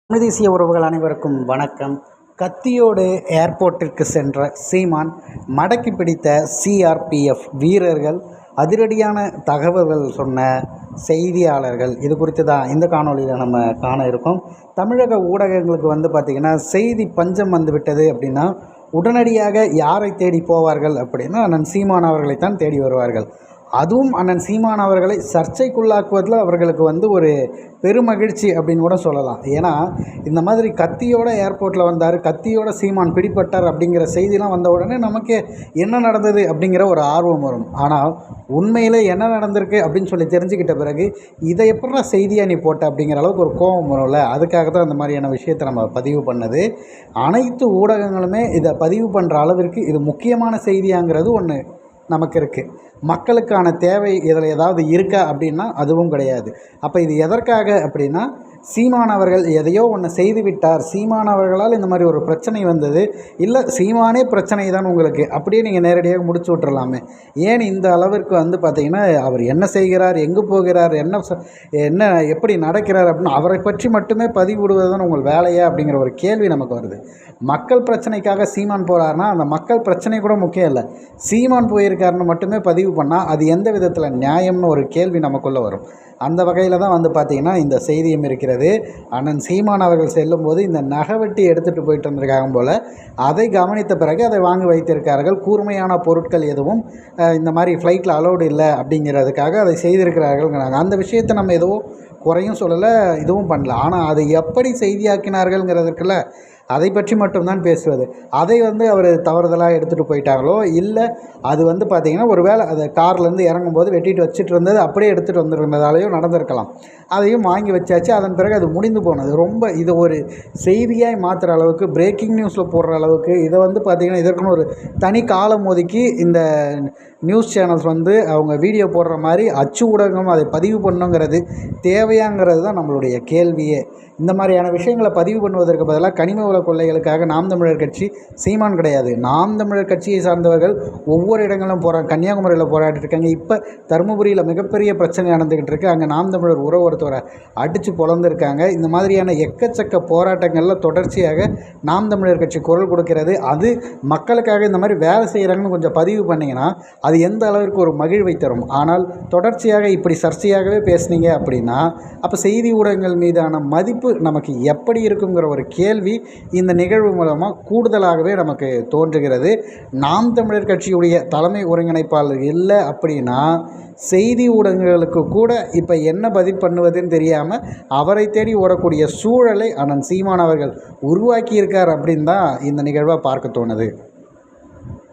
தமிழ் தேசிய உறவுகள் அனைவருக்கும் வணக்கம். கத்தியோடு ஏர்போர்ட்டிற்கு சென்ற சீமான் மடக்கி பிடித்த சிஆர்பிஎஃப் வீரர்கள், அதிரடியான தகவல்கள் சொன்ன செய்தியாளர்கள், இது குறித்து தான் இந்த காணொலியில் நம்ம காண இருக்கோம். தமிழக ஊடகங்களுக்கு பார்த்திங்கன்னா செய்தி பஞ்சம் வந்துவிட்டது அப்படின்னா உடனடியாக யாரை தேடி போவார்கள் அப்படின்னா அண்ணன் சீமான் அவர்களைத்தான் தேடி வருவார்கள். அதுவும் அண்ணன் சீமான் அவர்களை சர்ச்சைக்குள்ளாக்குவதில் அவர்களுக்கு ஒரு பெருமகிழ்ச்சி அப்படின்னு கூட சொல்லலாம். ஏன்னா இந்த மாதிரி கத்தியோட ஏர்போர்ட்டில் வந்தார், கத்தியோட சீமான் பிடிப்பட்டார் அப்படிங்கிற செய்திலாம் வந்த உடனே நமக்கு என்ன நடந்தது அப்படிங்கிற ஒரு ஆர்வம் வரும். ஆனால் உண்மையில் என்ன நடந்திருக்கு அப்படின்னு சொல்லி தெரிஞ்சுக்கிட்ட பிறகு இதை எப்படா செய்தியாக நீ போட்ட அப்படிங்கிற அளவுக்கு ஒரு கோபம் வரும்ல. அதுக்காக தான் அந்த மாதிரியான விஷயத்தை நம்ம பதிவு பண்ணது. அனைத்து ஊடகங்களுமே இதை பதிவு பண்ணுற அளவிற்கு இது முக்கியமான செய்தியாங்கிறது ஒன்று நமக்கு இருக்குது. மக்களுக்கான தேவை இதில் ஏதாவது இருக்கா அப்படின்னா அதுவும் கிடையாது. அப்போ இது எதற்காக அப்படின்னா, சீமான் அவர்கள் எதையோ ஒன்று செய்து விட்டார், சீமான் அவர்களால் இந்த மாதிரி ஒரு பிரச்சனை வந்தது, இல்லை சீமானே பிரச்சனை தான் உங்களுக்கு, அப்படியே நீங்கள் நேரடியாக முடிச்சு விட்டுறலாமே. ஏன் இந்த அளவிற்கு பார்த்திங்கன்னா அவர் என்ன செய்கிறார், எங்கே போகிறார், என்ன எப்படி நடக்கிறார் அப்படின்னு அவரை பற்றி மட்டுமே பதிவு விடுவது தான் உங்கள் வேலையா அப்படிங்கிற ஒரு கேள்வி நமக்கு வருது. மக்கள் பிரச்சனைக்காக சீமான் போகிறாருன்னா அந்த மக்கள் பிரச்சனை கூட முக்கியம் இல்லை, சீமான் போயிருக்காருன்னு மட்டுமே பதிவு பண்ணால் அது எந்த விதத்தில் நியாயம்னு ஒரு கேள்வி நமக்குள்ளே வரும். அந்த வகையில் தான் பார்த்திங்கன்னா இந்த செய்தியும் இருக்கிறது. அண்ணன் சீமான் அவர்கள் செல்லும்போது இந்த நகைவெட்டி எடுத்துகிட்டு போயிட்டு வந்திருக்காங்க போல். அதை கவனித்த பிறகு அதை வாங்கி வைத்திருக்கிறார்கள். கூர்மையான பொருட்கள் எதுவும் இந்த மாதிரி ஃப்ளைட்டில் அலோடு இல்லை அப்படிங்கிறதுக்காக அதை செய்திருக்கிறார்கள்ங்கிறாங்க. அந்த விஷயத்தை நம்ம எதுவும் குறையும் சொல்லலை, இதுவும் பண்ணல. ஆனால் அதை எப்படி செய்தியாக்கினார்கள்ங்கிறதுக்குள்ள அதை பற்றி மட்டும்தான் பேசுவது. அதை அவர் தவறுதலாக எடுத்துகிட்டு போயிட்டாங்களோ, இல்லை அது பார்த்திங்கன்னா ஒரு வேளை அதை கார்லேருந்து இறங்கும்போது வெட்டிட்டு வச்சுட்டு இருந்தது அப்படியே எடுத்துகிட்டு வந்துருந்ததாலேயும் நடந்திருக்கலாம். அதையும் வாங்கி வச்சாச்சு. அதன் பிறகு அது முடிந்து போனது. ரொம்ப இதை ஒரு செய்தியாக மாற்றுற அளவுக்கு, பிரேக்கிங் நியூஸில் போடுற அளவுக்கு இதை பார்த்திங்கன்னா இதற்குன்னு ஒரு தனி காலம் ஒதுக்கி இந்த நியூஸ் சேனல்ஸ் அவங்க வீடியோ போடுற மாதிரி அச்சு ஊடகம் அதை பதிவு பண்ணுங்கிறது தேவையாங்கிறது தான் நம்மளுடைய கேள்வியே. இந்த மாதிரியான விஷயங்களை பதிவு பண்ணுவதற்கு பதிலாக கனிம வள கொள்ளைகளுக்காக நாம் தமிழர் கட்சி சீமான் கிடையாது, நாம் தமிழர் கட்சியை சார்ந்தவர்கள் ஒவ்வொரு இடங்களும் கன்னியாகுமரியில் போராடிட்டு இருக்காங்க. இப்போ தருமபுரியில் மிகப்பெரிய பிரச்சனை நடந்துக்கிட்டு இருக்குது. அங்கே நாம் தமிழர் ஒருத்தவரை அடித்து பொழந்திருக்காங்க. இந்த மாதிரியான எக்கச்சக்க போராட்டங்களில் தொடர்ச்சியாக நாம் தமிழர் கட்சி குரல் கொடுக்கிறது. அது மக்களுக்காக இந்த மாதிரி வேலை செய்கிறாங்கன்னு கொஞ்சம் பதிவு பண்ணிங்கன்னா அது எந்த அளவிற்கு ஒரு மகிழ்வை தரும். ஆனால் தொடர்ச்சியாக இப்படி சர்ச்சையாகவே பேசுனீங்க அப்படின்னா அப்போ செய்தி ஊடகங்கள் மீதான மதிப்பு நமக்கு எப்படி இருக்குங்கிற ஒரு கேள்வி இந்த நிகழ்வு மூலமாக கூடுதலாகவே நமக்கு தோன்றுகிறது. நாம் தமிழர் கட்சியுடைய தலைமை ஒருங்கிணைப்பாளர் இல்லை அப்படின்னா செய்தி ஊடகங்களுக்கு கூட இப்போ என்ன பதில் பண்ணுவதுன்னு தெரியாமல் அவரை தேடி ஓடக்கூடிய சூழலை அண்ணன் சீமான் அவர்கள் உருவாக்கியிருக்கார் அப்படின்னு தான் இந்த நிகழ்வை பார்க்க தோணுது.